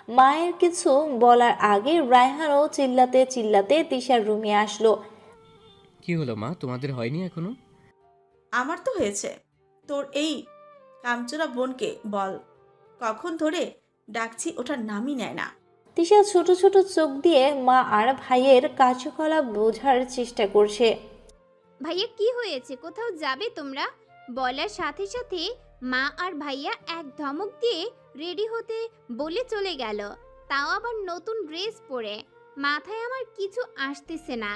মায়ের কিছু বলার আগে রায়হানও চিল্লাতে চিল্লাতে তিশার রুমে আসলো। কি হলো মা, তোমাদের হয়নি এখনো? আমার তো হয়েছে। তোর এই কামচোরা বোনকে বল, কখন ধরে ডাকছি ওঠার নামই নেয় না। তিশা ছোট ছোট চোখ দিয়ে মা আর ভাইয়ের কার্যকলাপ বোঝার চেষ্টা করছে। ভাইয়া কি হয়েছে, কোথাও যাবে তোমরা? বলার সাথে সাথে মা আর ভাইয়া এক ধমক দিয়ে রেডি হতে বলে চলে গেল, তাও আবার নতুন ড্রেস পরে। মাথায় আমার কিছু আসতেছে না।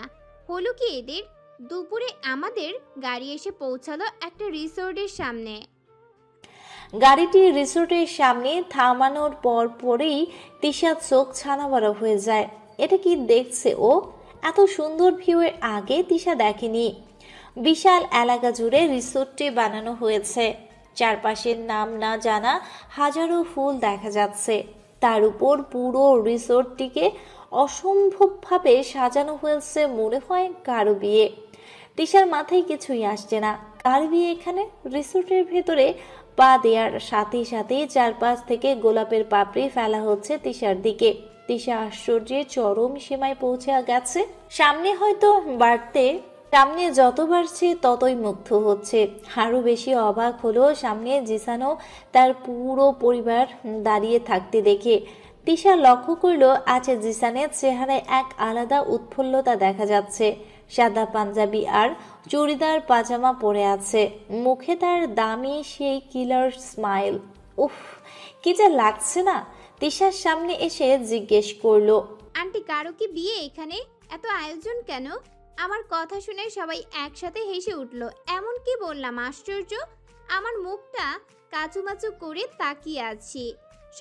হলো কি এদের? দুপুরে আমাদের গাড়ি এসে পৌঁছালো একটা রিসোর্টের সামনে। গাড়িটি রিসোর্টের সামনে থামানোর পরেই তিশার চোখ ছানাবড়া হয়ে যায়। এটা কি দেখছে ও? এত সুন্দর ভিউয়ের আগে তিশা দেখেনি। বিশাল এলাকা জুড়ে রিসোর্টটি বানানো হয়েছে। চারপাশের নাম না জানা হাজারো ফুল দেখা যাচ্ছে। তার উপর পুরো রিসোর্টটিকে অসম্ভবভাবে সাজানো হয়েছে, মনে হয় কারো বিয়ে। তিশার মাথায় কিছুই আসছে না। কার বিয়ে এখানে? রিসোর্টের ভেতরে পা দেওয়ার সাথে সাথে চারপাশ থেকে গোলাপের পাপড়ি ফেলা হচ্ছে তিশার দিকে। তিশা আশ্চর্যের চরম সীমায় পৌঁছে গেছে। সামনে যত বাড়ছে ততই মুগ্ধ হচ্ছে। আরো বেশি অবাক হলো সামনে জিসানও তার পুরো পরিবার দাঁড়িয়ে থাকতে দেখে। তিশা লক্ষ্য করল আছে জিসানের চেহারায় এক আলাদা উৎফুল্লতা দেখা যাচ্ছে। সাদা পাঞ্জাবি আর চুড়িদার পাজামা পরে আছে, মুখে তার দামি সেই কিলার স্মাইল। উফ, কি যে লাগছে না! তিশার সামনে এসে জিজ্ঞেস করলো, আন্টি কারো কি বিয়ে এখানে? এত আয়োজন কেন? আমার কথা শুনে সবাই একসাথে হেসে উঠল। এমন কি বললাম আশ্চর্য! আমার মুখটা কাচুমাচু করে তাকিয়ে আছি,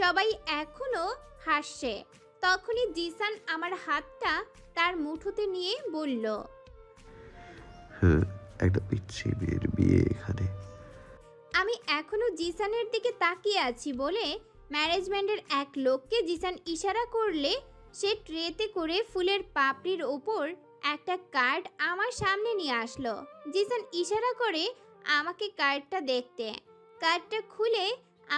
সবাই এখনো হাসছে। তখনই জিসান আমার হাতটা তার মুঠোতে নিয়ে বলল, হ্যাঁ, একটা পিচ্ছি মেয়ের বিয়ে এখানে। আমি এখনো জিসানের দিকে তাকিয়ে আছি বলে ম্যানেজমেন্টের এক লোককে জিসান ইশারা করলে সে ট্রেতে করে ফুলের পাপড়ির ওপর একটা কার্ড আমার সামনে নিয়ে আসলো। জিসান ইশারা করে আমাকে কার্ডটা দেখতে। কার্ডটা খুলে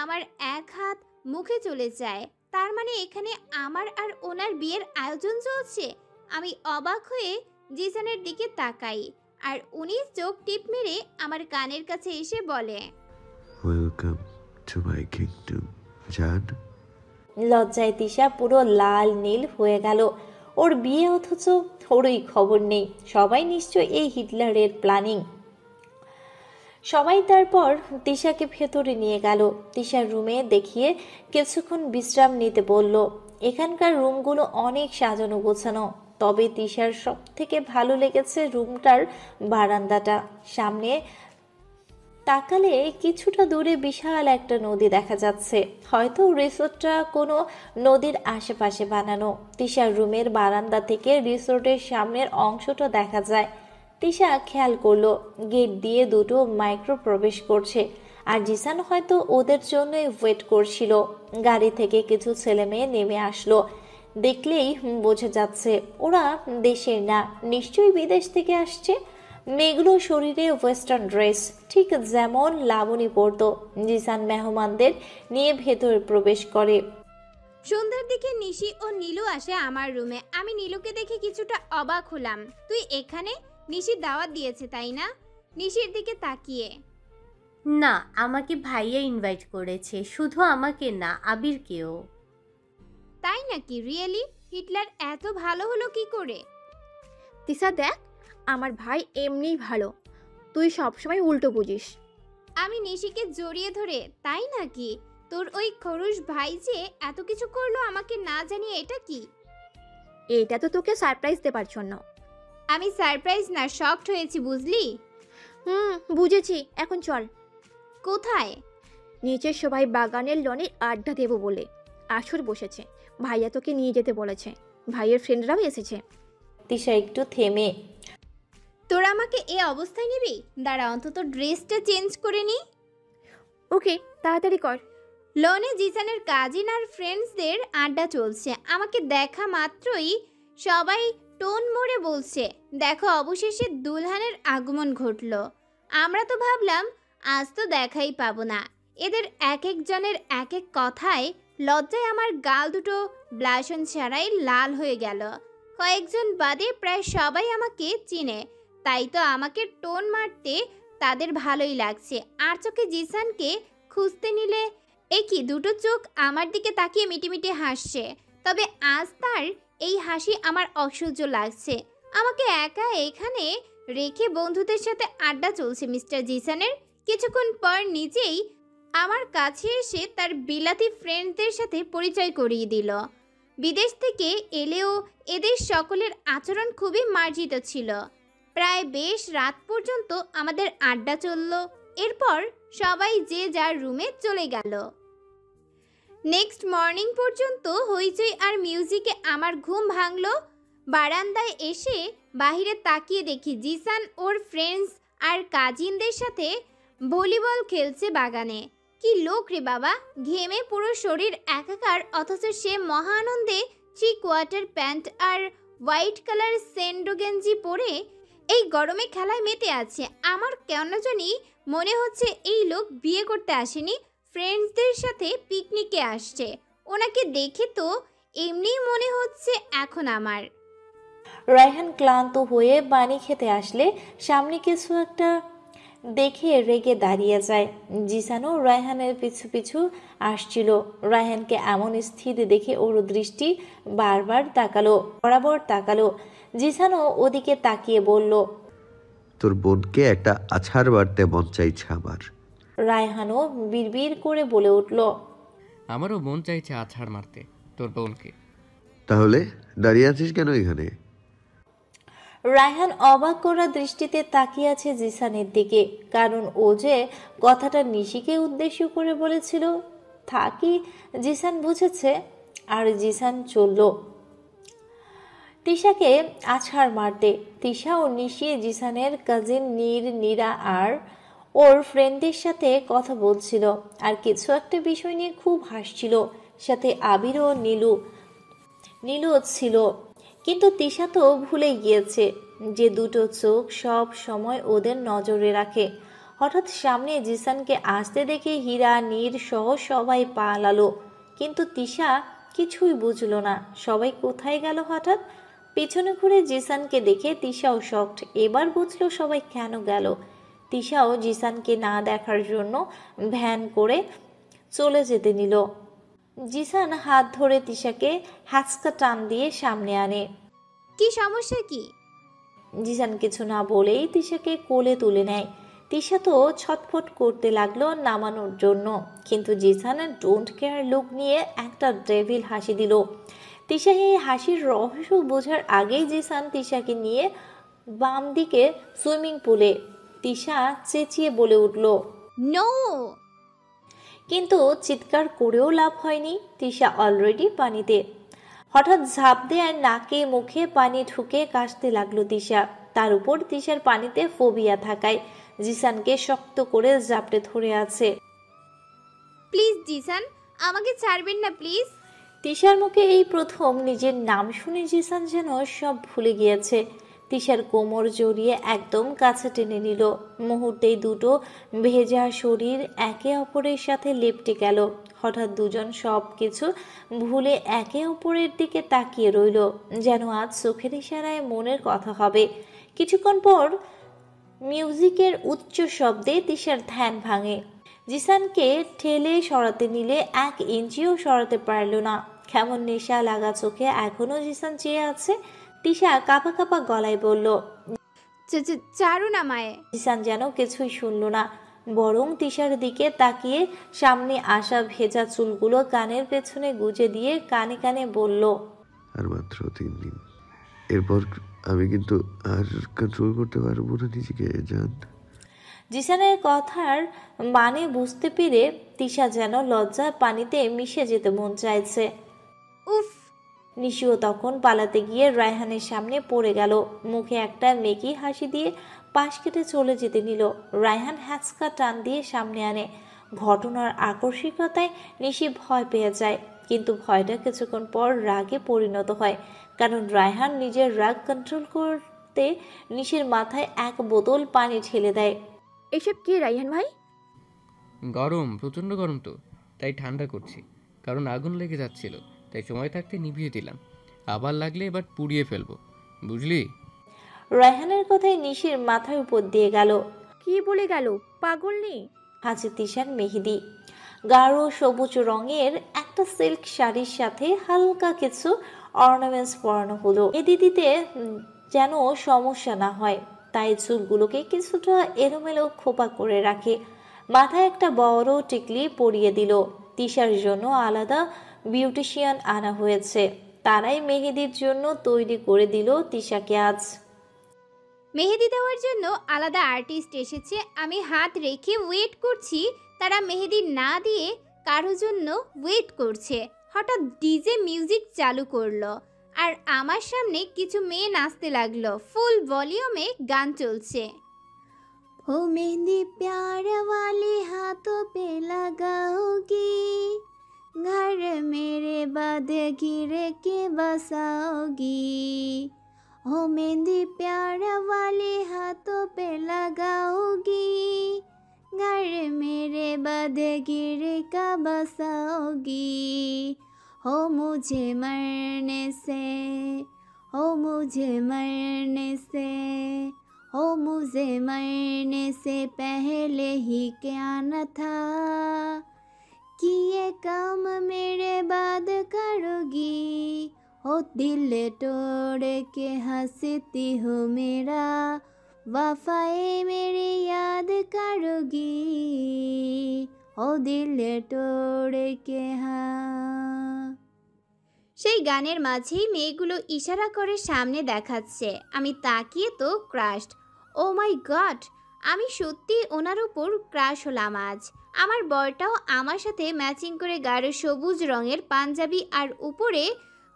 আমার এক হাত মুখে চলে যায়। তার মানে এখানে আমার আর ওনার বিয়ের আয়োজন চলছে। আমি অবাক হয়ে জিসানের দিকে তাকাই, আর উনি চোখ টিপ মেরে আমার কানের কাছে এসে বলে, ওয়েলকাম টু মাই কিংডম জান। লজ্জায় তিশা পুরো লাল নীল হয়ে গেল। ওর বিয়ে অথচ ওরই খবর নেই। সবাই নিশ্চয় এই হিটলারের প্ল্যানিং। সবাই তারপর তিশাকে ভেতরে নিয়ে গেল। তিশার রুমে দেখিয়ে কিছুক্ষণ বিশ্রাম নিতে বলল। এখানকার রুমগুলো অনেক সাজানো গোছানো, তবে তিশার সব থেকে ভালো লেগেছে রুমটার বারান্দাটা। সামনে তাকালে কিছুটা দূরে বিশাল একটা নদী দেখা যাচ্ছে। হয়তো রিসোর্টটা কোনো নদীর আশেপাশে বানানো। তিশার রুমের বারান্দা থেকে রিসোর্টের সামনের অংশটা দেখা যায়। তিশা খেয়াল করলো গেট দিয়ে দুটো মাইক্রো প্রবেশ করছে, আর জিসান হয়তো ওদের জন্যই ওয়েট করছিল। গাড়ি থেকে কিছু ছেলে মেয়ে নেমে আসলো। দেখলেই বোঝা যাচ্ছে ওরা দেশের না, নিশ্চয়ই বিদেশ থেকে আসছে। মেয়েগুলো শরীরে ওয়েস্টার্ন ড্রেস, ঠিক যেমন লাবণী পরতো। জিসান মেহমানদের নিয়ে ভেতরে প্রবেশ করে। সন্ধ্যার দিকে নিশি ও নীলু আসে আমার রুমে। আমি নীলুকে দেখে কিছুটা অবাক হলাম। তুই এখানে? নিশি দাওয়াত দিয়েছে তাই না? নিশির দিকে তাকিয়ে, না, আমাকে ভাইয়া ইনভাইট করেছে, শুধু আমাকে না, আবিরকেও। তাই নাকি? রিয়েলি? হিটলার এত ভালো হলো কি করে? তিশা দেখ, আমার ভাই এমনিই ভালো, তুই সবসময় উল্টো বুঝিস। আমি নিশিকে জড়িয়ে ধরে, তাই নাকি? তোর ওই খরুশ ভাই যে এত কিছু করলো আমাকে না জানিয়ে, এটা কি? এটা তো তোকে সারপ্রাইজ দেবার জন্য। আমি সারপ্রাইজ না, শকড হয়েছি, বুঝলি? বুঝেছি, এখন চল। কোথায়? নিচের সবাই বাগানের লনে আড্ডা দেবো বলে আসর বসেছে। ভাইয়া তোকে নিয়ে যেতে বলেছে, ভাইয়ের ফ্রেন্ডরাও এসেছে। তিশা একটু থেমে, তোরা আমাকে এ অবস্থায় নিবি? দাঁড়া, অন্তত ড্রেসটা চেঞ্জ করে নি। ওকে, তাড়াতাড়ি কর। লনে জিসানের কাজিন আর ফ্রেন্ডসদের আড্ডা চলছে। আমাকে দেখা মাত্রই সবাই টোন মোড়ে বলছে, দেখো অবশেষে দুলহানের আগমন ঘটল। আমরা তো ভাবলাম আজ তো দেখাই পাবো না। এদের এক একজনের এক এক কথায় লজ্জায় আমার গাল দুটো ব্লাশন ছাড়াই লাল হয়ে গেল। কয়েকজন বাদে প্রায় সবাই আমাকে চিনে, তাই তো আমাকে টোন মারতে তাদের ভালোই লাগছে। আর চোখে জিসানকে খুঁজতে নিলে এই কি দুটো চোখ আমার দিকে তাকিয়ে মিটিমিটি হাসছে। তবে আজ তার এই হাসি আমার অসহ্য লাগছে। আমাকে একা এখানে রেখে বন্ধুদের সাথে আড্ডা চলছে মিস্টার জিসানের। কিছুক্ষণ পর নিজেই আমার কাছে এসে তার বিলাতি ফ্রেন্ডদের সাথে পরিচয় করিয়ে দিল। বিদেশ থেকে এলেও এদের সকলের আচরণ খুবই মার্জিত ছিল। প্রায় বেশ রাত পর্যন্ত আমাদের আড্ডা চলল। এরপর সবাই যে যার রুমে চলে গেল। নেক্সট মর্নিং পর্যন্ত হইচই আর মিউজিকে আমার ঘুম ভাঙল। বারান্দায় এসে বাহিরে তাকিয়ে দেখি জিসান ওর ফ্রেন্ডস আর কাজিনদের সাথে ভলিবল খেলছে বাগানে। কি লোক রে বাবা, ঘেমে পুরো শরীর একাকার, অথচ সে মহা আনন্দে 3 কোয়ার্টার প্যান্ট আর হোয়াইট কালার সেন্ডো গেঞ্জি পরে এই গরমে খেলায় মেতে আছে। আমার কেন জানি মনে হচ্ছে এই লোক বিয়ে করতে আসেনি, ফ্রেন্ডসদের সাথে পিকনিকে আসছে। ওনাকে দেখে তো এমনিই মনে হচ্ছে এখন আমার। রায়হান ক্লান্ত হয়ে পানি খেতে আসলে সামনে কিছু একটা দেখে রেগে দাঁড়িয়ে যায়। জিসানও রায়হানের পিছু পিছু আসছিল। রায়হানকে এমন স্থির দেখে ওর দৃষ্টি বারবার বরাবর তাকালো। জিসানও ওদিকে তাকিয়ে বলল, তোর বোনকে একটা আছাড় মারতে মন চাইছে আমার। রায়হানও বিড়বিড় করে বলে উঠল, আমারও মন চাইছে আছাড় মারতে তোর বোনকে। তাহলে দাঁড়িয়ে আছিস কেন এখানে? রায়হান অবাক করা দৃষ্টিতে তাকিয়ে আছে জিসানের দিকে, কারণ ও যে কথাটা নিশিকে উদ্দেশ্য করে বলেছিল তা কি জিসান বুঝেছে। আর জিসান চলল তিশাকে আছাড় মারতে। তিশা ও নিশি জিসানের কাজিন নীরা আর ওর ফ্রেন্ডদের সাথে কথা বলছিল আর কিছু একটা বিষয় নিয়ে খুব হাসছিল। সাথে আবির ও নীলু ছিল। কিন্তু তিশা তো ভুলে গিয়েছে যে দুটো চোখ সব সময় ওদের নজরে রাখে। হঠাৎ সামনে জিসানকে আসতে দেখে হীরা নীর সহ সবাই পালালো, কিন্তু তিশা কিছুই বুঝলো না সবাই কোথায় গেল। হঠাৎ পিছনে ঘুরে জিসানকে দেখে তিশাও শকড। এবার বুঝলো সবাই কেন গেল। তিশাও জিসানকে না দেখার জন্য ভ্যান করে চলে যেতে নিল। জিসান হাত ধরে তিশাকে হ্যাচকা টান দিয়ে সামনে আনে। কি সমস্যা কি? জিসান কিছু না বলেই তিশাকে কোলে তুলে নেয়। তিশা তো ছটফট করতে লাগলো নামানোর জন্য, কিন্তু জিসানের ডোন্ট কেয়ার লুক নিয়ে একটা ডেভিল হাসি দিল। তিশা এই হাসির রহস্য বোঝার আগেই জিসান তিশাকে নিয়ে বাম দিকে সুইমিং পুলে। তিশা চেঁচিয়ে বলে উঠল, নো! কিন্তু চিৎকার করেও লাভ হয়নি, তিশা অলরেডি পানিতে। হঠাৎ ঝাঁপ দেয় আর নাকে মুখে পানি ঢুকে কাশতে লাগলো তিশা। তার উপর তিশার পানিতে ফোবিয়া থাকায় জিসানকে শক্ত করে জাপটে ধরে আছে। প্লিজ জিসান, আমাকে ছাড়বেন না প্লিজ। তিশার মুখে এই প্রথম নিজের নাম শুনে জিসান যেন সব ভুলে গিয়েছে। তিশার কোমর জড়িয়ে একদম কাছে টেনে নিল। মুহূর্তেই দুটো ভেজা শরীর একে অপরের সাথে লেপ্টে গেল। হঠাৎ দুজন সব কিছু ভুলে একে অপরের দিকে তাকিয়ে রইল, যেন আজ চোখের ইশারায় মনের কথা হবে। কিছুক্ষণ পর মিউজিকের উচ্চ শব্দে তিশার ধ্যান ভাঙে। জিসানকে ঠেলে সরাতে নিলে 1 ইঞ্চিও সরাতে পারল না। কেমন নেশা লাগা চোখে এখনো জিসান চেয়ে আছে। তিশা কাঁপা কাঁপা গলায় বলল, ছাড়ুন আমায়। জিসান যেন কিছুই শুনল না, বরং তিশার দিকে তাকিয়ে সামনে আসা ভেজা চুলগুলো কানের পেছনে গুজে দিয়ে কানে কানে বলল, আর মাত্র 3 দিন, এরপর আমি কিন্তু আর কন্ট্রোল করতে পারবো না নিজেকে, জান। জিসানের কথার মানে বুঝতে পেরে তিশা যেন লজ্জায় পানিতে মিশে যেতে মন চাইছে। উফ! নিশিও তখন পালাতে গিয়ে রায়হানের সামনে পড়ে গেল। মুখে একটা মেকি হাসি দিয়ে পাশ কেটে চলে যেতে নিল। রায়হান হ্যাচকা টান দিয়ে সামনে আনে। ঘটনার আকস্মিকতায় নিশি ভয় পেয়ে যায়, কিন্তু ভয়টা কিছুক্ষণ পর রাগে পরিণত হয়, কারণ রায়হান নিজের রাগ কন্ট্রোল করতে নিশির মাথায় 1 বোতল পানি ঢেলে দেয়। এসব কি রায়হান ভাই? গরম, প্রচণ্ড গরম তো, তাই ঠান্ডা করছি। কারণ আগুন লেগে যাচ্ছিল, তাই সময় থাকতে নিভিয়ে দিলাম। আবার লাগলে এবার পুড়িয়ে ফেলবো, বুঝলি? রায়হানের কথায় নিশির মাথার উপর দিয়ে গেল। কি বলে গেল, পাগল নেই? হাজে তিশার মেহেদি গাঢ় সবুজ রঙের একটা সিল্ক শাড়ির সাথে হালকা কিছু অর্নামেন্টস পরানো হলো। মেহেদি দিতে যেন সমস্যা না হয়, তাই চুলগুলোকে কিছুটা এলোমেলো খোপা করে রাখে। মাথায় একটা বড় টিকলি পরিয়ে দিল। তিশার জন্য আলাদা বিউটিশিয়ান আনা হয়েছে, তারাই মেহেদির জন্য তৈরি করে দিল তিশাকে আজ। মেহেদি দেওয়ার জন্য আলাদা আর্টিস্ট এসেছে, আমি হাত রেখে ওয়েট করছি, তারা মেহেদি না দিয়ে কারোর জন্য ওয়েট করছে। হঠাৎ ডিজে মিউজিক চালু করলো আর আমার সামনে কিছু মেয়ে নাচতে লাগলো। ফুল ভলিউমে গান চলছে। ও মেহেদি প্যার वाले हाथों पे लगाओगी, घर मेरे बाद गिरे के बसाओगी। ओ मेहंदी प्यार वाले हाथों पे लगाओगी, घर मेरे बाद गिरे का बसाओगी। हो मुझे मरने से, हो मुझे मरने से, हो मुझे मरने से पहले ही क्या न था, कि ये काम मेरे बाद करोगी। हो दिल तोड़ के हंसती हो मेरा, वफाए मेरी याद करोगी। हो दिल तोड़ के সেই গানের মাঝেই মেয়েগুলো ইশারা করে সামনে দেখাচ্ছে। আমি তাকিয়ে তো ক্রাশড। ও মাই গড, আমি সত্যি ওনার উপর ক্রাশ হলাম আজ। আমার বরটাও আমার সাথে ম্যাচিং করে গাঢ় সবুজ রঙের পাঞ্জাবি আর উপরে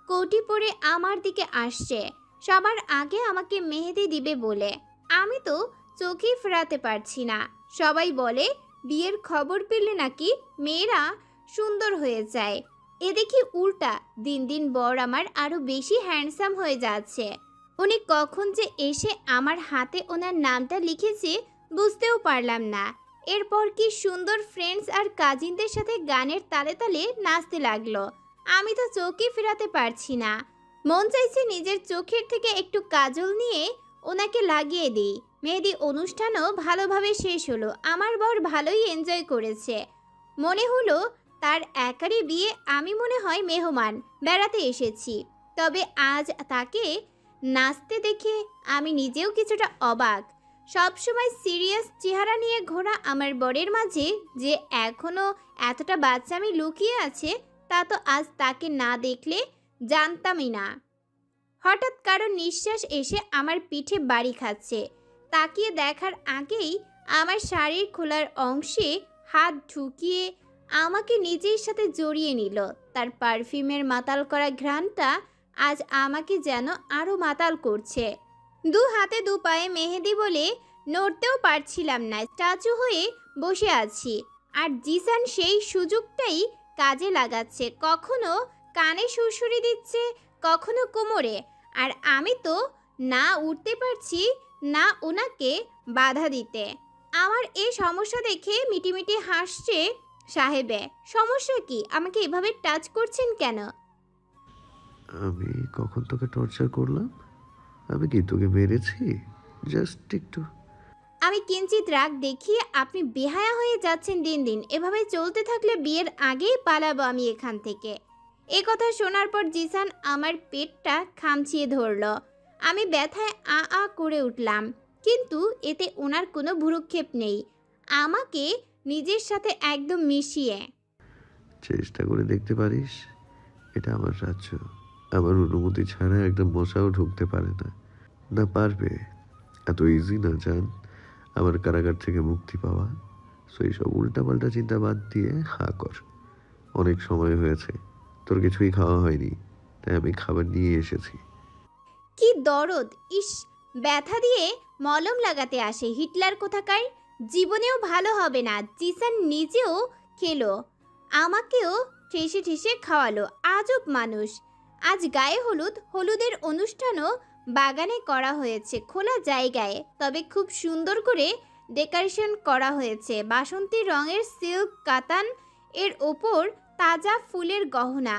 কোটি পরে আমার দিকে আসছে, সবার আগে আমাকে মেহেদি দিবে বলে। আমি তো চোখেই ফেরাতে পারছি না। সবাই বলে বিয়ের খবর পেলে নাকি মেয়েরা সুন্দর হয়ে যায়, এ দেখি উল্টা। দিন দিন বর আমার আরো বেশি হ্যান্ডসাম হয়ে যাচ্ছে। উনি কখন যে এসে আমার হাতে ওনার নামটা লিখেছে বুঝতেও পারলাম না। এরপর কি সুন্দর ফ্রেন্ডস আর কাজিনদের সাথে গানের তালে তালে নাচতে লাগলো। আমি তো চোখই ফেরাতে পারছি না। মন চাইছে নিজের চোখের থেকে একটু কাজল নিয়ে ওনাকে লাগিয়ে দিই। মেহেদি অনুষ্ঠানও ভালোভাবে শেষ হলো। আমার বর ভালোই এনজয় করেছে। মনে হলো তার একারই বিয়ে, আমি মনে হয় মেহমান, বেড়াতে এসেছি। তবে আজ তাকে নাচতে দেখে আমি নিজেও কিছুটা অবাক। সবসময় সিরিয়াস চেহারা নিয়ে ঘোরা আমার বরের মাঝে যে এখনও এতটা বাচ্চামি লুকিয়ে আছে, তা তো আজ তাকে না দেখলে জানতামই না। হঠাৎ কারো নিঃশ্বাস এসে আমার পিঠে বাড়ি খাচ্ছে। তাকিয়ে দেখার আগেই আমার শাড়ির খোলার অংশে হাত ঢুকিয়ে আমাকে নিজের সাথে জড়িয়ে নিল। তার পারফিউমের মাতাল করা ঘ্রাণটা আজ আমাকে যেন আরও মাতাল করছে। দু হাতে দু পায়ে মেহেদি বলে নড়তেও পারছিলাম না, স্ট্যাচু হয়ে বসে আছি। আর জিসান সেই সুযোগটাই কাজে লাগাচ্ছে, কখনো কানে সুরসুরি দিচ্ছে, কখনো কোমরে। আর আমি তো না উঠতে পারছি না ওনাকে বাধা দিতে। আমার এই সমস্যা দেখে মিটিমিটি হাসছে সাহেবে। সমস্যা কি? আমাকে এভাবে টাচ করছেন কেন? আমি কখন তোকে টর্চার করলাম? আমি কি তোকে মেরেছি? জাস্ট একটু। আমি কিঞ্চিত রাগ দেখিয়ে, আপনি বেহায়া হয়ে যাচ্ছেন দিন দিন। এভাবে চলতে থাকলে বিয়ের আগেই পালাবো আমি এখান থেকে। এ কথা শোনার পর জিসান আমার পেটটা খামচিয়ে ধরল। আমি ব্যথায় আ আ করে উঠলাম, কিন্তু এতে ওনার কোনো ভ্রুক্ষেপ নেই। আমাকে নিজের সাথে একদম মিশিয়ে। চেষ্টা করে দেখতে পারিস, এটা আমার রাজ্য। আমার অনুমতি ছাড়া একটা মশাও ঢুকতে পারে না। না পারবে, এত ইজি না জান আমার কারাগার থেকে মুক্তি পাওয়া। সো এইসব উল্টাপাল্টা চিন্তা বাদ দিয়ে হা কর। অনেক সময় হয়েছে, তোর কিছুই খাওয়া হয়নি, তাই আমি খাবার নিয়ে এসেছি। কি দরদ! ইস, ব্যথা দিয়ে মলম লাগাতে আসে হিটলার কোথাকার। জীবনেও ভালো হবে না। জিসান নিজেও খেলো, আমাকেও ঠেসে ঠেসে খাওয়ালো। আজব মানুষ। আজ গায়ে হলুদ, হলুদের অনুষ্ঠানও বাগানে করা হয়েছে, খোলা জায়গায়, তবে খুব সুন্দর করে ডেকোরেশন করা হয়েছে। বাসন্তী রঙের সিল্ক কাতান এর ওপর তাজা ফুলের গহনা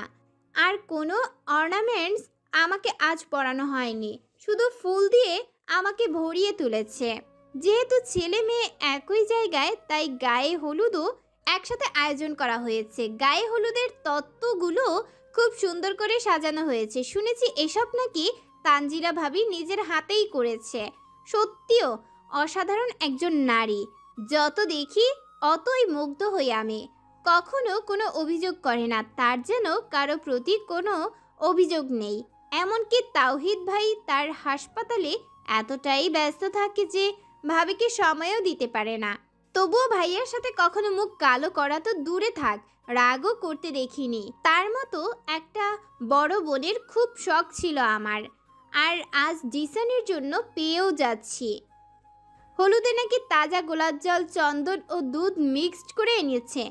আর কোনো অর্নামেন্টস আমাকে আজ পরানো হয়নি, শুধু ফুল দিয়ে আমাকে ভরিয়ে তুলেছে। যেহেতু ছেলে মেয়ে একই জায়গায়, তাই গায়ে হলুদও একসাথে আয়োজন করা হয়েছে। গায়ে হলুদের তত্ত্বগুলো খুব সুন্দর করে সাজানো হয়েছে। শুনেছি এসব নাকি তানজিরা ভাবি নিজের হাতেই করেছে। সত্যিও অসাধারণ একজন নারী। যত দেখি অতই মুগ্ধ হই আমি। কখনো কোনো অভিযোগ করে না, তার যেন কারো প্রতি কোনো অভিযোগ নেই। এমনকি তাওহিদ ভাই তার হাসপাতালে এতটাই ব্যস্ত থাকে যে ভাবিকে সময়ও দিতে পারে না। তবুও ভাইয়ের সাথে কখনো মুখ কালো করা তো দূরে থাক, রাগও করতে দেখিনি। তার মতো একটা বড় বোনের খুব শখ ছিল আমার, আর আজ জিসানের জন্য পেয়েও যাচ্ছি। হলুদে নাকি তাজা গোলাপ জল, চন্দন ও দুধ মিক্সড করে এনেছে,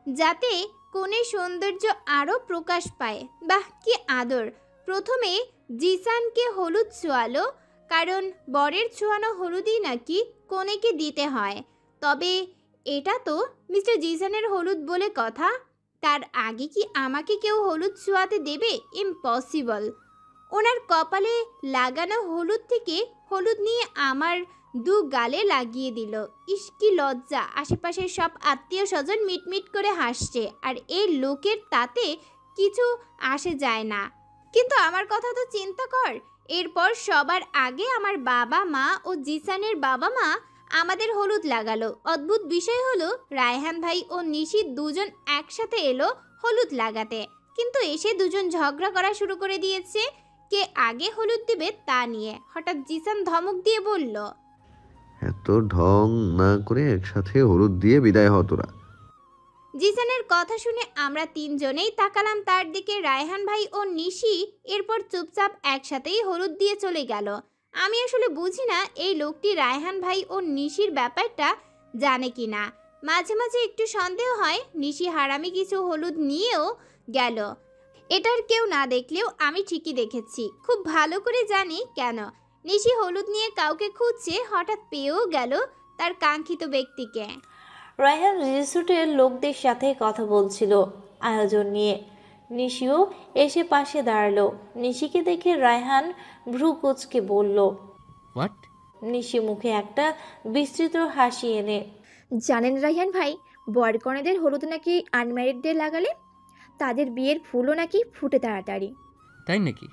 যাতে কনের সৌন্দর্য আরও প্রকাশ পায়। বাহ, কি আদর! প্রথমে জিসানকে হলুদ ছোঁয়ালো, কারণ বরের ছোঁয়ানো হলুদই নাকি কনেকে দিতে হয়। তবে এটা তো মিস্টার জিসানের হলুদ বলে কথা, তার আগে কি আমাকে কেউ হলুদ ছোঁয়াতে দেবে? ইম্পসিবল। ওনার কপালে লাগানো হলুদ থেকে হলুদ নিয়ে আমার দু গালে লাগিয়ে দিল। ইস, কি লজ্জা! আশেপাশের সব আত্মীয় স্বজন মিটমিট করে হাসছে, আর এই লোকের তাতে কিছু আসে যায় না। কিন্তু আমার কথা তো চিন্তা কর, এরপর সবার আগে আমার বাবা মা ও জিসানের বাবা মা আমাদের হলুদ লাগালো। অদ্ভুত বিষয় হলো, রায়হান ভাই ও নিশি দুজন একসাথে এলো হলুদ লাগাতে, কিন্তু এসে দুজন ঝগড়া করা শুরু করে দিয়েছে কে আগে হলুদ দিবে তা নিয়ে। হঠাৎ জিসান ধমক দিয়ে বলল, এত ঢং না করে একসাথে হলুদ দিয়ে বিদায় হ তোরা। জিসানের কথা শুনে আমরা তিনজনেই তাকালাম তার দিকে। রায়হান ভাই ও নিশি এরপর চুপচাপ একসাথেই হলুদ দিয়ে চলে গেল। আমি আসলে বুঝি না এই লোকটি রায়হান ভাই ও নিশির ব্যাপারটা জানে কি না। মাঝে মাঝে একটু সন্দেহ হয় নিশি হারামি কিছু হলুদ নিয়েও গেল। এটার কেউ না দেখলেও আমি ঠিকই দেখেছি, খুব ভালো করে জানি কেন। নিশি হলুদ নিয়ে কাউকে খুঁজছে, হঠাৎ পেয়েও গেল তার কাঙ্ক্ষিত ব্যক্তিকে। রায়হান রিসোর্টের লোকদের সাথে কথা বলছিল আয়োজন নিয়ে। নিশিও এসে পাশে দাঁড়ালো। নিশিকে দেখে রায়হান ভ্রু কুঁচকে বলল, হোয়াট? নিশি মুখে একটা বিস্তৃত হাসি এনে, জানেন রায়হান ভাই, বরকনেদের হলুদ নাকি আনম্যারিডদের লাগালে তাদের বিয়ের ফুলও নাকি ফুটে তাড়াতাড়ি। তাই নাকি?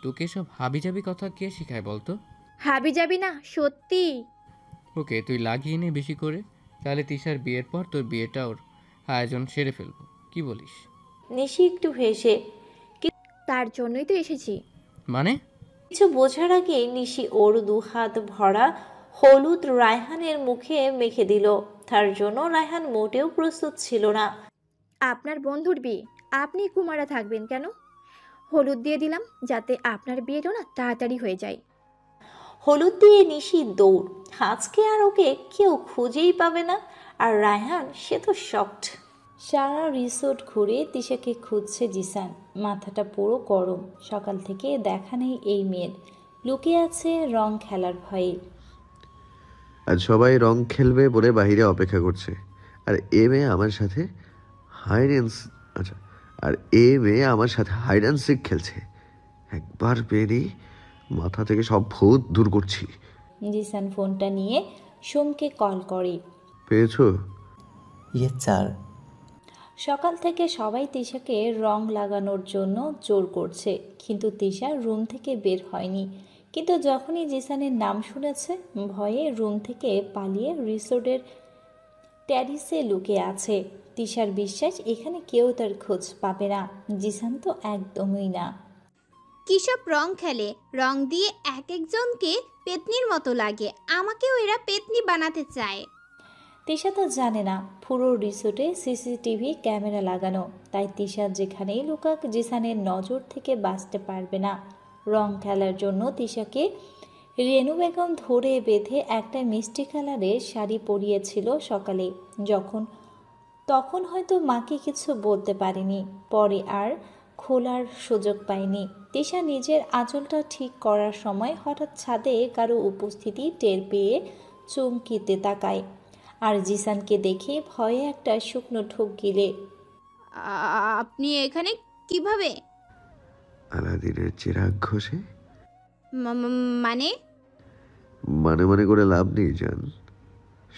তোকে সব হাবিজাবি কথা কে শেখায় বলতো? হাবি যাবি না, সত্যি। ওকে, তুই লাগিয়ে নে বেশি করে, তাহলে তিশার বিয়ের পর তোর বিয়েটা ওর আয়োজন সেরে ফেলবো। কি বলিস? নিশি একটু হেসে, তার জন্যই তো এসেছি। মানে? কিছু বোঝার আগে নিশি ওর দু হাত ভরা হলুদ রায়হানের মুখে মেখে দিল। তার জন্য রায়হান মোটেও প্রস্তুত ছিল না। আপনার বন্ধুর বিয়ে, আপনি কুমারা থাকবেন কেন? হলুদ দিয়ে দিলাম যাতে আপনার বিয়েটাও না তাড়াতাড়ি হয়ে যায়। হলুদ দিয়ে নিশি দৌড়। আজকে আর ওকে কেউ খুঁজেই পাবে না। আর রায়হান, সে তো শকড। সারা রিসোর্ট ঘুরে তিশাকে খুঁজছে জিসান। মাথাটা পুরো গরম। সকাল থেকে দেখা নেই এই মেয়ের। লুকিয়ে আছে রং খেলার ভয়ে। আজ সবাই রং খেলবে বলে বাইরে অপেক্ষা করছে। আর এ মেয়ে আমার সাথে হাইড অ্যান্ড সিক খেলছে। একবার পেয়ে মাথা থেকে সব ভূত দূর করছি। জিসান ফোনটা নিয়ে সোমকে কল করে। পেয়েছো? ইয়ে স্যার। সকাল থেকে সবাই তিশাকে রং লাগানোর জন্য জোর করছে, কিন্তু তিশা রুম থেকে বের হয়নি। কিন্তু যখনই জিসানের নাম শুনেছে, ভয়ে রুম থেকে পালিয়ে রিসোর্টের ট্যারিসে লুকিয়ে আছে। তিশার বিশ্বাস এখানে কেউ তার খোঁজ পাবে না। জিসান তো একদমই না। কিসব রং খেলে, রং দিয়ে এক একজনকে পেতনির মতো লাগে। আমাকেও এরা পেতনি বানাতে চায়। তিশা তো জানে না পুরো রিসোর্টে সিসিটিভি ক্যামেরা লাগানো, তাই তিশা যেখানেই লুকাক জিসানের নজর থেকে বাঁচতে পারবে না। রং খেলার জন্য তিশাকে রেনু বেগম ধরে বেঁধে একটা মিষ্টি কালারের শাড়ি পরিয়েছিল সকালে। তখন হয়তো মাকে কিছু বলতে পারেনি, পরে আর খোলার সুযোগ পায়নি। তিশা নিজের আঁচলটা ঠিক করার সময় হঠাৎ ছাদে কারো উপস্থিতি টের পেয়ে চমকিতে তাকায়, আর জিসানকে দেখে ভয়ে একটা শুকনো ঢোক গিলে। আপনি এখানে কিভাবে? আলাদিনের চিরাগ ঘষে। মানে? মানে মানে করে লাভ নেই জান,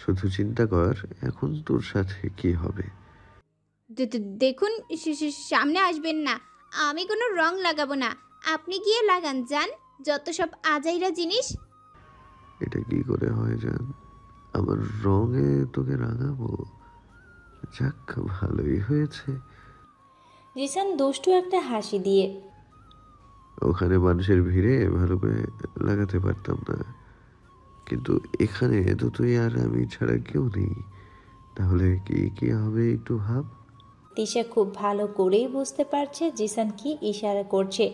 শুধু চিন্তা কর এখন তোর সাথে কি হবে। দেখুন, সামনে আসবেন না। আমি কোনো রং লাগাবো না। আপনি গিয়ে লাগান যান, যত সব আজাইরা জিনিস। এটা কি করে হয় জান, আমার রঙে তোকে রাঙাবো? যাক, ভালোই হয়েছে। জিসান দুষ্টু একটা হাসি দিয়ে ওখানে মানুষের ভিড়ে ভালো করে লাগাতে পারতাম না, কিন্তু এখানে তো তুই আর আমি ছাড়া কেউ নেই, তাহলে কি কি হবে একটু ভাব। তিশা খুব ভালো করেই বুঝতে পারছে জিসান কি ইশারা করছে।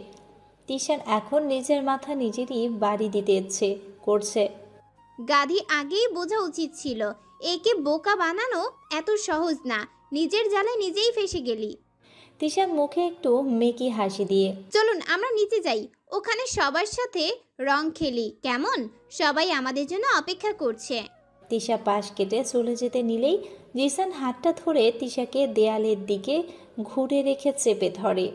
তিশার এখন নিজের মাথা নিজেরই বাড়ি দিতে ইচ্ছে করছে। গাধি আগেই বোঝা উচিত ছিল, একে বোকা বানানো এত সহজ না। নিজের জালে নিজেই ফেসে গেলি। তিশার মুখে একটু মেকি হাসি দিয়ে চলুন আমরা নিচে যাই, ওখানে সবার সাথে রং খেলি, কেমন? সবাই আমাদের জন্য অপেক্ষা করছে। তিশা পাশ কেটে চলে যেতে নিলেই জিসান হাতটা ধরে তিশাকে দেয়ালের দিকে ঘুরে রেখে চেপে ধরে।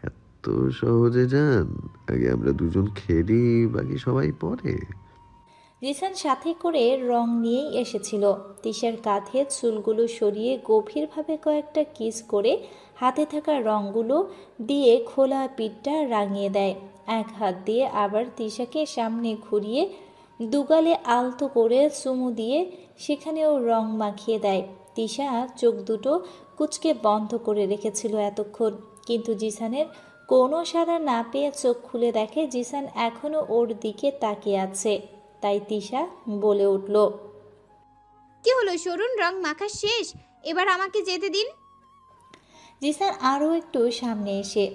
এত সহজে জান, আগে আমরা দুজন খেলি, বাকি সবাই পরে। জিসান সাথে করে রং নিয়েই এসেছিল। তিশার কাঁধে চুলগুলো সরিয়ে গভীরভাবে কয়েকটা কিস করে হাতে থাকা রঙগুলো দিয়ে খোলা পিঠটা রাঙিয়ে দেয়। এক হাত দিয়ে আবার তিশাকে সামনে ঘুরিয়ে দুগালে আলতো করে চুমু দিয়ে সেখানেও রং মাখিয়ে দেয়। তিশা চোখ দুটো কুঁচকে বন্ধ করে রেখেছিল এতক্ষণ, কিন্তু জিসানের কোনো সাড়া না পেয়ে চোখ খুলে দেখে জিসান এখনও ওর দিকে তাকিয়ে আছে। তাই তিশা বলে উঠল, কি হলো সরুন, রং মাখা শেষ, এবার আমাকে যেতে দিন। জিসান আরও একটু সামনে এসে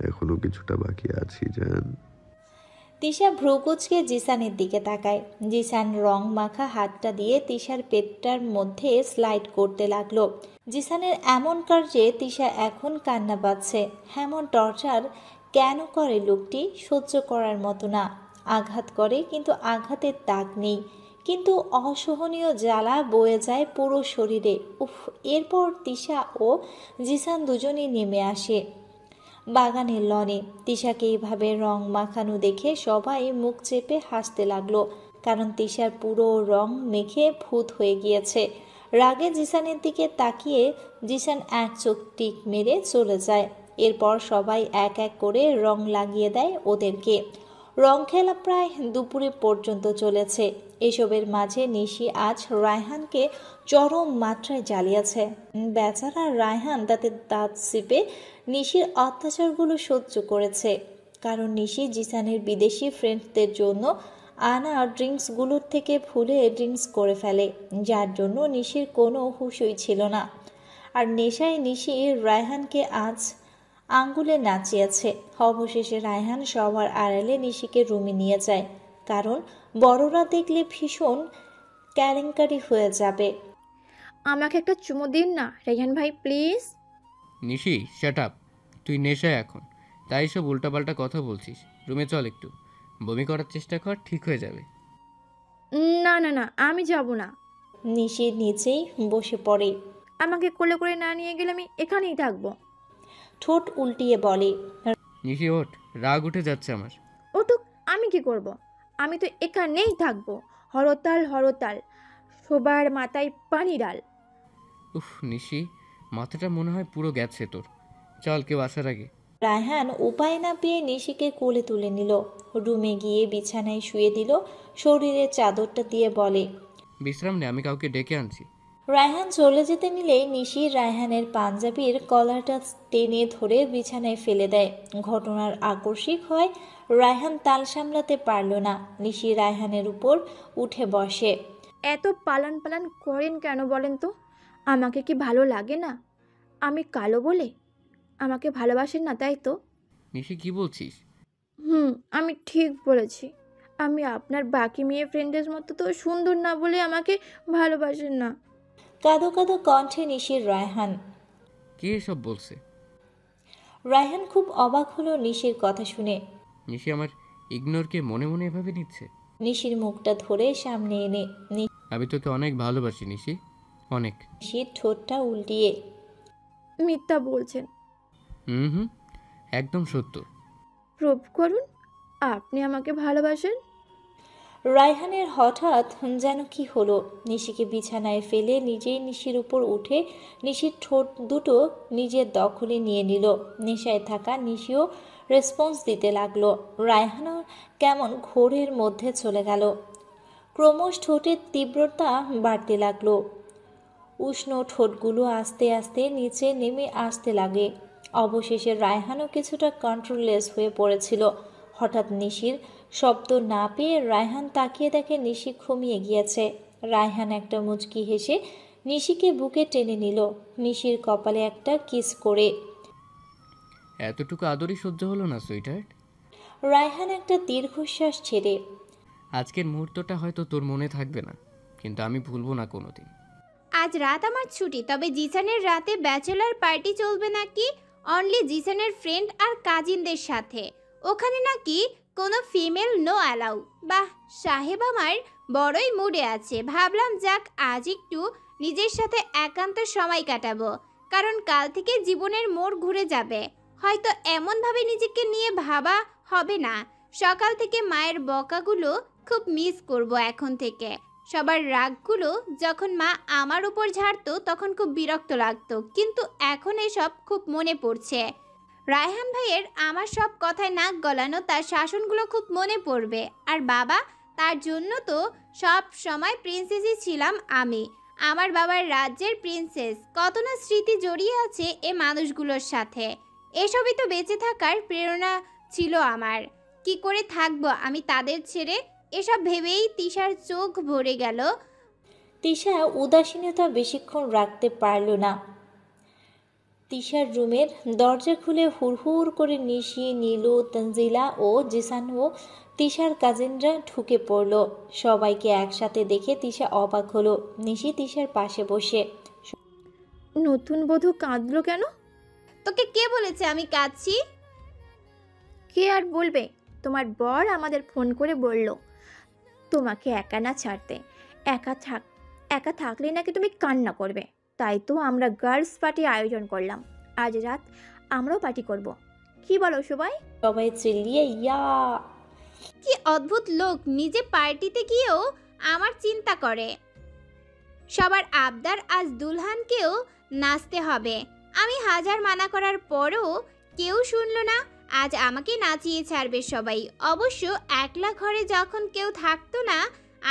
এখনো কিছুটা বাকি আছি জান। তিশা ভ্রুকুচকে জিসানের দিকে তাকায়। জিসান রং মাখা হাতটা দিয়ে তিশার পেটটার মধ্যে স্লাইড করতে লাগলো। জিসানের এমন কার্যে তিশা এখন কান্না পাচ্ছে। এমন টর্চার কেন করে লোকটি সহ্য করার মতো না। আঘাত করে কিন্তু আঘাতের দাগ নেই, কিন্তু অসহনীয় জ্বালা বয়ে যায় পুরো শরীরে। উফ! এরপর তিশা ও জিসান দুজনেই নেমে আসে বাগানের লনে। তিশাকে এইভাবে রং মাখানো দেখে সবাই মুখ চেপে হাসতে লাগলো, কারণ তিশার পুরো রং মেখে ভূত হয়ে গিয়েছে। রাগে জিসানের দিকে তাকিয়ে জিসান এক চোখ টিক মেরে চলে যায়। এরপর সবাই এক এক করে রং লাগিয়ে দেয় ওদেরকে। রং খেলা প্রায় দুপুরে পর্যন্ত চলেছে। এসবের মাঝে নিশি আজ রায়হানকে চরম মাত্রায় জ্বালিয়েছে। বেচারা রায়হান তাতে দাঁত চিপে নিশির অত্যাচারগুলো সহ্য করেছে, কারণ নিশি জিসানের বিদেশি ফ্রেন্ডসদের জন্য আনা ড্রিঙ্কসগুলোর থেকে ভুলে ড্রিঙ্কস করে ফেলে, যার জন্য নিশির কোনো হুঁশই ছিল না। আর নেশায় নিশি রায়হানকে আজ আঙ্গুলে নাচিয়েছে। অবশেষে রায়হান সবার আড়ালে নিশিকে রুমে নিয়ে যায়, কারণ বড়রা দেখলে ভীষণ কেলেঙ্কারি হয়ে যাবে। আমাকে একটা চুমু দিন না রেহান ভাই, প্লিজ। নিশি শাট আপ, তুই নেশায় এখন, তাই সব উল্টাপাল্টা কথা বলছিস। রুমে চল, একটু বমি করার চেষ্টা কর, ঠিক হয়ে যাবে। না না না, আমি যাব না। নিশির নিচেই বসে পড়ে, আমাকে কোলে করে না নিয়ে গেলে আমি এখানেই থাকবো। ঠোঁট উল্টিয়ে বলে, নিশি ওঠ, রাগ উঠে যাচ্ছে আমার। ওটুক, আমি কি করব? আমি তো এখানেই থাকবো। হরতাল হরতাল, সবার মাথায় পানি ডাল। উফ নিশি, মাথাটা মনে হয় পুরো গেছে তোর। চল, কেউ আসার আগে। রায়হান উপায় না পেয়ে নিশিকে কোলে তুলে নিল, রুমে গিয়ে বিছানায় শুয়ে দিল, শরীরে চাদরটা দিয়ে বলে, বিশ্রাম নে, আমি কাউকে ডেকে আনছি। রায়হান চলে যেতে নিলেই নিশি রায়হানের পাঞ্জাবির কলারটা টেনে ধরে বিছানায় ফেলে দেয়। ঘটনার আকস্মিক হয় রায়হান তাল সামলাতে পারল না। নিশি রায়হানের উপর উঠে বসে। এত পালান পালান করেন কেন বলেন তো? আমাকে কি ভালো লাগে না? আমি কালো বলে আমাকে ভালোবাসেন না, তাই তো? নিশি কি বলছিস? আমি ঠিক বলেছি। আমি আপনার বাকি মেয়ে ফ্রেন্ডের মতো তো সুন্দর না বলে আমাকে ভালোবাসেন না। কাঁদো কাঁদো কণ্ঠে নিশির রায়হান। কে এসব বলছে? রায়হান খুব অবাক হলো নিশির কথা শুনে। নিশি আমার ইগনোরকে মনে মনে এভাবে নিচ্ছে। নিশির মুখটা ধরে সামনে এনে আমি তোকে অনেক ভালোবাসি নিশি, অনেক। নিশির ঠোঁটটা উল্টিয়ে মিথ্যা বলছেন। হুম, একদম সত্য। প্রুভ করুন আপনি আমাকে ভালোবাসেন। রায়হানের হঠাৎ যেন কি হলো, নিশিকে বিছানায় ফেলে নিজেই নিশির উপর উঠে নিশির ঠোঁট দুটো নিজের দখলে নিয়ে নিল। নেশায় থাকা নিশিও রেসপন্স দিতে লাগলো। রায়হানও কেমন ঘোরের মধ্যে চলে গেল। ক্রমশ ঠোঁটের তীব্রতা বাড়তে লাগলো। উষ্ণ ঠোঁটগুলো আস্তে আস্তে নিচে নেমে আসতে লাগে। অবশেষে রায়হানও কিছুটা কন্ট্রোললেস হয়ে পড়েছিল। হঠাৎ নিশির শব্দ না পেয়ে রায়হান তাকিয়ে দেখে নিশি ঘুমিয়ে গিয়েছে। রায়হান একটা মুচকি হেসে নিশিকে বুকে টেনে নিল, নিশির কপালে একটা কিস করে। এতটুকু আদরই সহ্য হলো না সুইটার্ট? রায়হান একটা দীর্ঘশ্বাস ছেড়ে, আজকের মুহূর্তটা হয়তো তোর মনে থাকবে না, কিন্তু আমি ভুলবো না কোনোদিন। আজ রাত আমার ছুটি, তবে জিসানের রাতে ব্যাচেলার পার্টি চলবে নাকি? অনলি জিসানের ফ্রেন্ড আর কাজিনদের সাথে। ওখানে নাকি কোনো ফিমেল নো অ্যালাউ। বাহ, সাহেব আমার বড়ই মুডে আছে। ভাবলাম যাক আজ একটু নিজের সাথে একান্ত সময় কাটাবো, কারণ কাল থেকে জীবনের মোড় ঘুরে যাবে। হয়তো এমনভাবে নিজেকে নিয়ে ভাবা হবে না। সকাল থেকে মায়ের বকাগুলো খুব মিস করব এখন থেকে। সবার রাগগুলো যখন মা আমার উপর ঝাড়তো তখন খুব বিরক্ত লাগতো, কিন্তু এখন এসব খুব মনে পড়ছে। রায়হান ভাইয়ের আমার সব কথায় নাক গলানো, তার শাসনগুলো খুব মনে পড়বে। আর বাবা, তার জন্য তো সব সময় প্রিন্সেসই ছিলাম আমি, আমার বাবার রাজ্যের প্রিন্সেস। কত না স্মৃতি জড়িয়ে আছে এ মানুষগুলোর সাথে। এসবই তো বেঁচে থাকার প্রেরণা ছিল আমার। কি করে থাকবো আমি তাদের ছেড়ে? এসব ভেবেই তিশার চোখ ভরে গেল। তিশা উদাসীনতা বেশিক্ষণ রাখতে পারল না। তিশার রুমের দরজা খুলে হুড়হুড় করে নিশি, নীলু, তঞ্জিলা ও জিসান ও তিশার কাজিনরা ঢুকে পড়ল। সবাইকে একসাথে দেখে তিশা অবাক হলো। নিশি তিশার পাশে বসে, নতুন বধূ কাঁদলো কেন? তোকে কে বলেছে আমি কাঁদছি? কে আর বলবে? তোমার বর আমাদের ফোন করে বলল তোমাকে একা না ছাড়তে। একা থাকলে নাকি তুমি কান্না করবে। তাই তো আমরা গার্লস পার্টি আয়োজন করলাম। আজ রাত আমরাও পার্টি করব। কি বলো সবাই? সবাই চিল্লিয়ে ইয়া। কি অদ্ভুত লোক, নিজে পার্টিতে গিয়েও আমার চিন্তা করে। সবার আবদার আজ দুলহানকেও নাচতে হবে। আমি হাজার মানা করার পরও কেউ শুনলো না। আজ আমাকে নাচিয়ে ছাড়বে সবাই। অবশ্য একলা ঘরে যখন কেউ থাকতো না,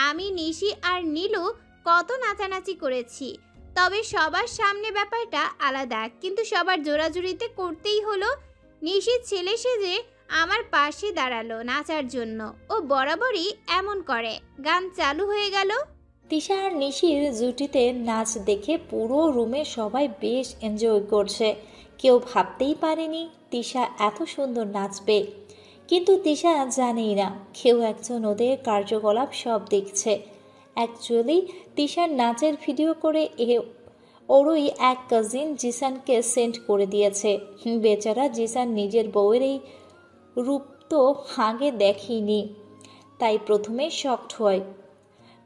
আমি, নিশি আর নীলু কত নাচানাচি করেছি। তবে সবার সামনে ব্যাপারটা আলাদা, কিন্তু সবার জোরাজুরিতে করতেই হলো। নিশির ছেলে সেজে আমার পাশে দাঁড়ালো নাচার জন্য। ও বরাবরই এমন করে। গান চালু হয়ে গেল। তিশা আর নিশির জুটিতে নাচ দেখে পুরো রুমে সবাই বেশ এনজয় করছে। কেউ ভাবতেই পারেনি তিশা এত সুন্দর নাচবে। কিন্তু তিশা জানেই না কেউ একজন ওদের কার্যকলাপ সব দেখছে। অ্যাকচুয়ালি তিশার নাচের ভিডিও করে ওরই এক কাজিন জিসানকে সেন্ড করে দিয়েছে। বেচারা জিসান নিজের বউয়ের এই রূপ তো আগে দেখেনি, তাই প্রথমে শকড হয়।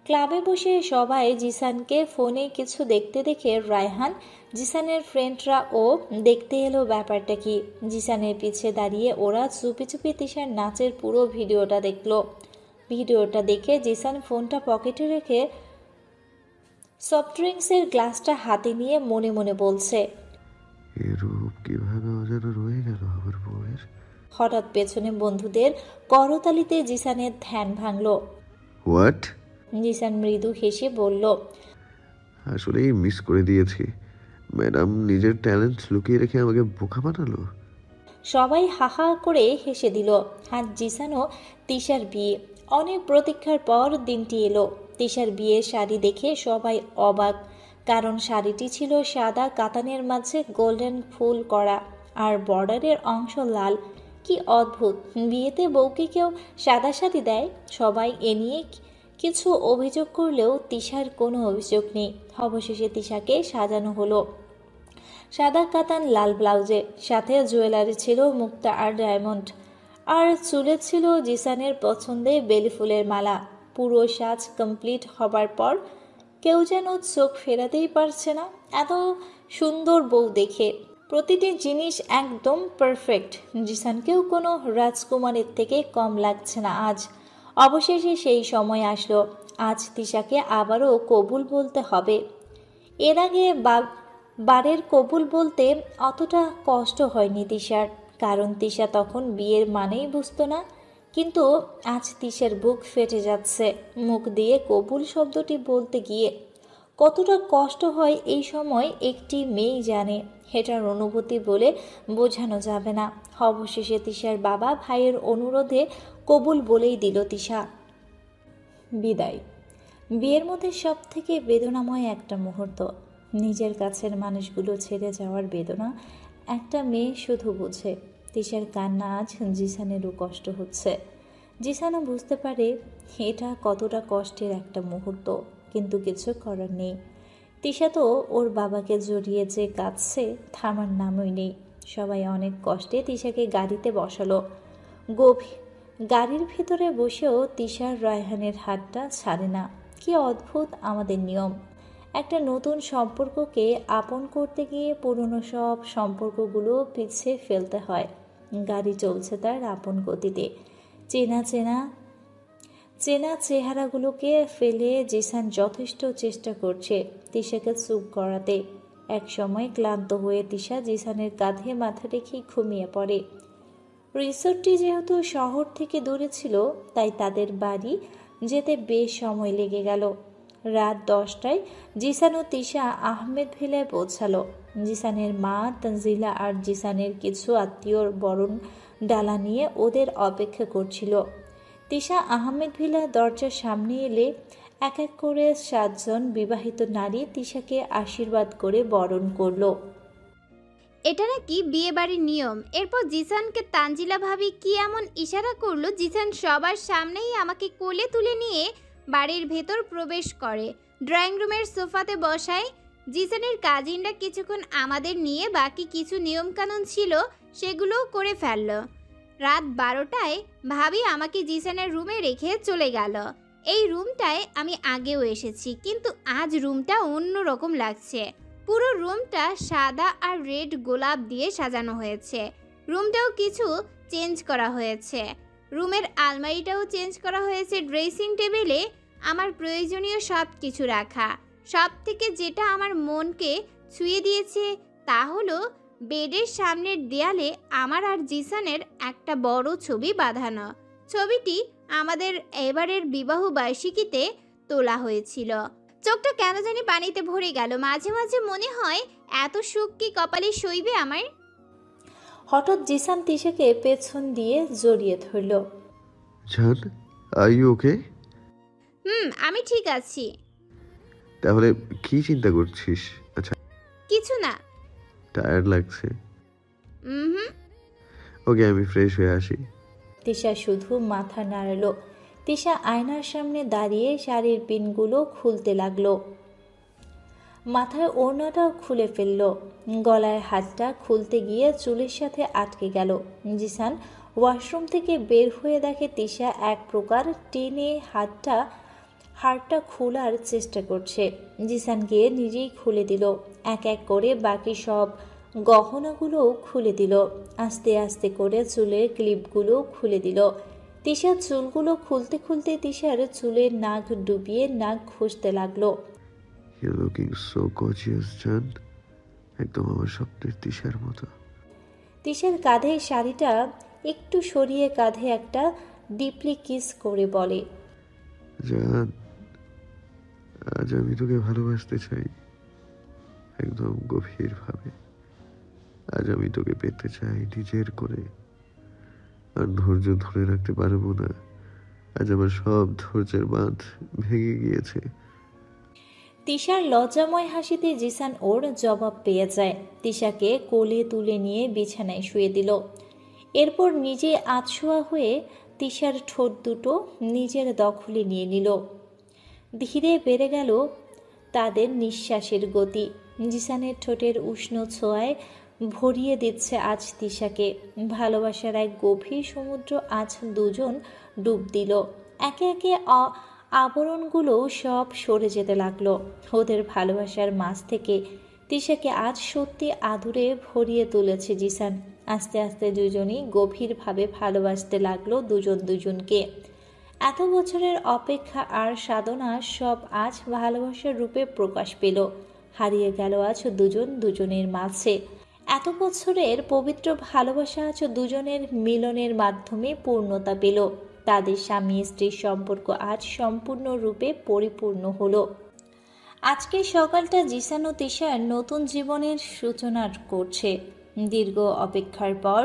ক্লাবে বসে সবাই জিসানকে ফোনে কিছু দেখতে দেখে রায়হান, জিসানের ফ্রেন্ডরা ও দেখতে এলো ব্যাপারটা কি। জিসানের পিছে দাঁড়িয়ে ওরা চুপি চুপি তিশার নাচের পুরো ভিডিওটা দেখলো। ভিডিওটা দেখে জিসান ফোনটা পকেটে রেখে সফট ড্রিঙ্কসের গ্লাসটা হাতে নিয়ে মনে মনে বলছে, এ রূপ কিভাবে অজানা রয়ে গেল আমার বউয়ের। হঠাৎ পেছনে বন্ধুদের করতালিতে জিসানের ধ্যান ভাঙল। হোয়াট? জিসান মৃদু হেসে বলল, আসলেই মিস করে দিয়েছি। ম্যাডাম নিজের ট্যালেন্ট লুকিয়ে রেখে আমাকে বোকা বানালো। সবাই হাহা করে হেসে দিল। আর জিসানও তিশার বিয়ে। অনেক প্রতীক্ষার পর দিনটি এলো। তিশার বিয়ের শাড়ি দেখে সবাই অবাক, কারণ শাড়িটি ছিল সাদা কাতানের মাঝে গোল্ডেন ফুল করা আর বর্ডারের অংশ লাল। কি অদ্ভুত, বিয়েতে বউকে কেউ সাদা শাড়ি দেয়? সবাই এ নিয়ে কিছু অভিযোগ করলেও তিশার কোনো অভিযোগ নেই। অবশেষে তিশাকে সাজানো হলো সাদা কাতান লাল ব্লাউজে, সাথে জুয়েলারি ছিল মুক্তা আর ডায়মন্ড, আর চুলে ছিল জিসানের পছন্দের বেলি ফুলের মালা। পুরো সাজ কমপ্লিট হবার পর কেউ যেন চোখ ফেরাতেই পারছে না এত সুন্দর বউ দেখে। প্রতিটি জিনিস একদম পারফেক্ট। জিসানকেও কোনো রাজকুমারের থেকে কম লাগছে না আজ। অবশেষে সেই সময় আসলো, আজ তিশাকে আবারও কবুল বলতে হবে। এর আগে বারের কবুল বলতে অতটা কষ্ট হয়নি তিশার, কারণ তিশা তখন বিয়ের মানেই বুঝতো না। কিন্তু আজ তিশার বুক ফেটে যাচ্ছে মুখ দিয়ে কবুল শব্দটি বলতে গিয়ে। কতটা কষ্ট হয় এই সময় একটি মেয়েই জানে, এটার অনুভূতি বলে বোঝানো যাবে না। অবশেষে তিশার বাবা ভাইয়ের অনুরোধে কবুল বলেই দিল তিশা। বিদায়। বিয়ের মধ্যে সব থেকে বেদনাময় একটা মুহূর্ত, নিজের কাছের মানুষগুলো ছেড়ে যাওয়ার বেদনা একটা মেয়ে শুধু বোঝে। তিশার কান্না আজ জিসানেরও কষ্ট হচ্ছে। জিসানও বুঝতে পারে এটা কতটা কষ্টের একটা মুহূর্ত, কিন্তু কিছু করার নেই। তিশা তো ওর বাবাকে জড়িয়ে যে কাঁদছে থামার নামই নেই। সবাই অনেক কষ্টে তিশাকে গাড়িতে বসালো। গাড়ির ভিতরে বসেও তিশার রায়হানের হাতটা ছাড়ে না। কি অদ্ভুত আমাদের নিয়ম, একটা নতুন সম্পর্ককে আপন করতে গিয়ে পুরনো সব সম্পর্কগুলো পিছিয়ে ফেলতে হয়। গাড়ি চলছে তার আপন গতিতে। চেনা চেনা চেনা চেহারাগুলোকে ফেলে জিসান যথেষ্ট চেষ্টা করছে তিশাকে চুপ করাতে। এক সময় ক্লান্ত হয়ে তিশা জিসানের কাঁধে মাথা রেখে ঘুমিয়ে পড়ে। রিসোর্টটি যেহেতু শহর থেকে দূরে ছিল, তাই তাদের বাড়ি যেতে বেশ সময় লেগে গেল। রাত 10টায় জিসান ও তিশা আহমেদ ভিলায় পৌঁছালো। জিসানের মা তানজিলা আর জিসানের কিছু আত্মীয়র বরণ ডালা নিয়ে ওদের অপেক্ষা করছিল। তিশা আহমেদ ভিলা দরজার সামনে এলে এক এক করে 7 জন বিবাহিত নারী তিশাকে আশীর্বাদ করে বরণ করলো। এটা নাকি বিয়ে বাড়ির নিয়ম। এরপর জিসানকে তানজিলা ভাবি কি এমন ইশারা করলো, জিসান সবার সামনেই আমাকে কোলে তুলে নিয়ে বাড়ির ভেতর প্রবেশ করে। ড্রয়িং রুমের সোফাতে বসায়। জিসানের কাজিনরা কিছুক্ষণ আমাদের নিয়ে বাকি কিছু নিয়মকানুন ছিল সেগুলোও করে ফেলল। রাত 12টায় ভাবি আমাকে জিসানের রুমে রেখে চলে গেল। এই রুমটায় আমি আগেও এসেছি, কিন্তু আজ রুমটা অন্যরকম লাগছে। পুরো রুমটা সাদা আর রেড গোলাপ দিয়ে সাজানো হয়েছে। রুমটাও কিছু চেঞ্জ করা হয়েছে। রুমের আলমারিটাও চেঞ্জ করা হয়েছে। ড্রেসিং টেবিলে আমার প্রয়োজনীয় সব কিছু রাখা। সব থেকে যেটা আমার মনকে ছুঁয়ে দিয়েছে তা হলো বেডের সামনের দেয়ালে আমার আর জিসানের একটা বড় ছবি বাঁধানো। ছবিটি আমাদের এবারের বিবাহ বার্ষিকীতে তোলা হয়েছিল। চোখটা কেন জানি পানিতে ভরে গেল। মাঝে মাঝে মনে হয় এত সুখ কি কপালে সইবে আমার। হঠাৎ জিসান তিশাকে পেছন দিয়ে জড়িয়ে ধরল। জান, আর ইউ ওকে? আমি ঠিক আছি। তাহলে কি চিন্তা করছিস? আচ্ছা, কিছু না। টায়ার্ড লাগছে? হুম। ওকে, আমি ফ্রেশ হয়ে আসি। তিশা শুধু মাথা নাড়ল। তিশা আয়নার সামনে দাঁড়িয়ে শাড়ির পিনগুলো খুলতে লাগলো। মাথায় ওড়নাটাও খুলে ফেলল। গলায় হাতটা খুলতে গিয়ে চুলের সাথে আটকে গেল। জিসান ওয়াশরুম থেকে বের হয়ে দেখে তিশা এক প্রকার টেনে হাড়টা খোলার চেষ্টা করছে। জিসান গিয়ে নিজেই খুলে দিল। এক এক করে বাকি সব গহনাগুলোও খুলে দিল। আস্তে আস্তে করে চুলের ক্লিপগুলো খুলে দিল। তিশার চুলগুলো খুলতে খুলতে তিশার চুলে নাক ডুবিয়ে নাক ঘষতে লাগলো। ইউ লুকিং সো গর্জিয়াস জান, একদম আমার স্বপ্নের তিশার মতো। তিশার কাঁধে শাড়িটা একটু সরিয়ে কাঁধে একটা ডিপলি কিস করে বলে, জান, আজ আমি তোকে ভালোবাসতে চাই, একদম গভীরভাবে। আজ আমি তোকে পেতে চাই নিজের করে। আর ধৈর্য ধরে রাখতে পারবো না। আজ আমার সব ধৈর্যের বাঁধ ভেঙে গিয়েছে। তিশার লজ্জাময় হাসিতে জিসান ওর জবাব পেয়ে যায়। তিশাকে কোলে তুলে নিয়ে বিছানায় শুয়ে দিল। এরপর নিজে আধশোয়া হয়ে তিশার ঠোঁট দুটো নিজের দখলে নিয়ে নিল। ধীরে বেড়ে গেল তাদের নিঃশ্বাসের গতি। জিসানের ঠোঁটের উষ্ণ ছোঁয়ায় ভরিয়ে দিচ্ছে আজ তিশাকে। ভালোবাসার এক গভীর সমুদ্র আজ দুজন ডুব দিল। একে একে আবরণগুলো সব সরে যেতে লাগলো ওদের ভালোবাসার মাঝ থেকে। তিশাকে আজ সত্যি আদুরে ভরিয়ে তুলেছে জিসান। আস্তে আস্তে দুজনই গভীরভাবে ভালোবাসতে লাগলো দুজন দুজনকে। এত বছরের অপেক্ষা আর সাধনা সব আজ ভালোবাসার রূপে প্রকাশ পেল। হারিয়ে গেল আজ দুজন দুজনের মাঝে। এত বছরের পবিত্র ভালোবাসা আজ দুজনের মিলনের মাধ্যমে পূর্ণতা পেল। তাদের স্বামী স্ত্রীর সম্পর্ক আজ সম্পূর্ণরূপে পরিপূর্ণ হলো। আজকের সকালটা জিসান ও তিশার নতুন জীবনের সূচনা করছে। দীর্ঘ অপেক্ষার পর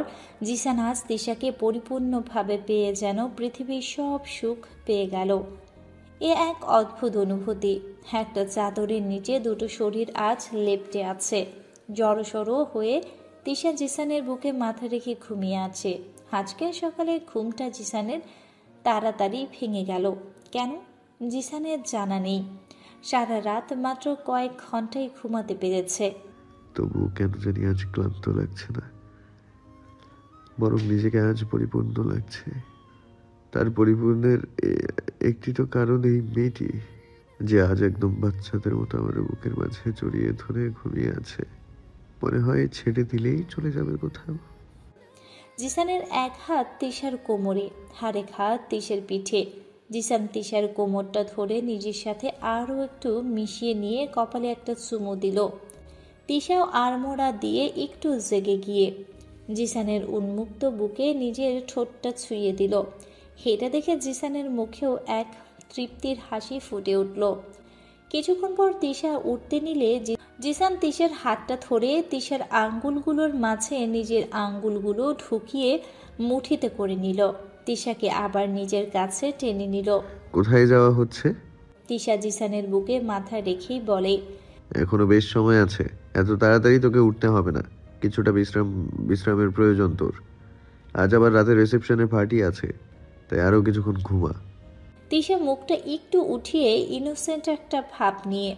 জিসান আজ তিশাকে পরিপূর্ণভাবে পেয়ে যেন পৃথিবীর সব সুখ পেয়ে গেল। এ এক অদ্ভুত অনুভূতি। একটা চাদরের নিচে দুটো শরীর আজ লেপ্টে আছে। জড়সড় হয়ে তিশা জিসানের বুকে মাথা রেখে ঘুমিয়ে আছে। আজকের সকালের ঘুমটা জিসানের তাড়াতাড়ি ভেঙে গেল। কেন? জিসানের জানা নেই। সারা রাত মাত্র কয়েক ঘন্টাই ঘুমাতে পেরেছে। তবুও কেন জানি আজ ক্লান্ত লাগছে না, বরং নিজেকে আজ পরিপূর্ণ লাগছে। তার পরিপূর্ণের একটি তো কারণ এই মেয়েটি, যে আজ একদম বাচ্চাদের মতো আমার বুকের মাঝে জড়িয়ে ধরে ঘুমিয়ে আছে। মনে হয় ছেড়ে দিলেই চলে যাবে কোথাও। জিসানের এক হাত তিশার কোমরে, আরেক হাত তিশার পিঠে। জিসান তিশার কোমরটা ধরে নিজের সাথে আরও একটু মিশিয়ে নিয়ে কপালে একটা চুমু দিল। তিশাও আড়মোড়া দিয়ে একটু জেগে গিয়ে জিসানের উন্মুক্ত বুকে নিজের ঠোঁটটা ছুঁয়ে দিল। এটা দেখে জিসানের মুখেও এক তৃপ্তির হাসি ফুটে উঠল। কিছুক্ষণ পর তিশা উঠতে নিলে জিসান তিশার হাতটা ধরে তিশার আঙ্গুলগুলোর মাঝে নিজের আঙ্গুলগুলো ঢুকিয়ে মুঠিতে করে নিল। তিশাকে আবার নিজের কাছে টেনে নিল। কোথায় যাওয়া হচ্ছে? তিশা জিসানের বুকে মাথা রেখেই বলে, এখনো বেশ সময় আছে, এত তাড়াতাড়ি তোকে উঠতে হবে না। কিছুটা বিশ্রামের প্রয়োজন তোর। আজ আবার রাতে রিসেপশনে পার্টি আছে, তাই আরও কিছুক্ষণ ঘুমা। তিশা মুখটা একটু উঠিয়ে ইনোসেন্ট একটা ভাব নিয়ে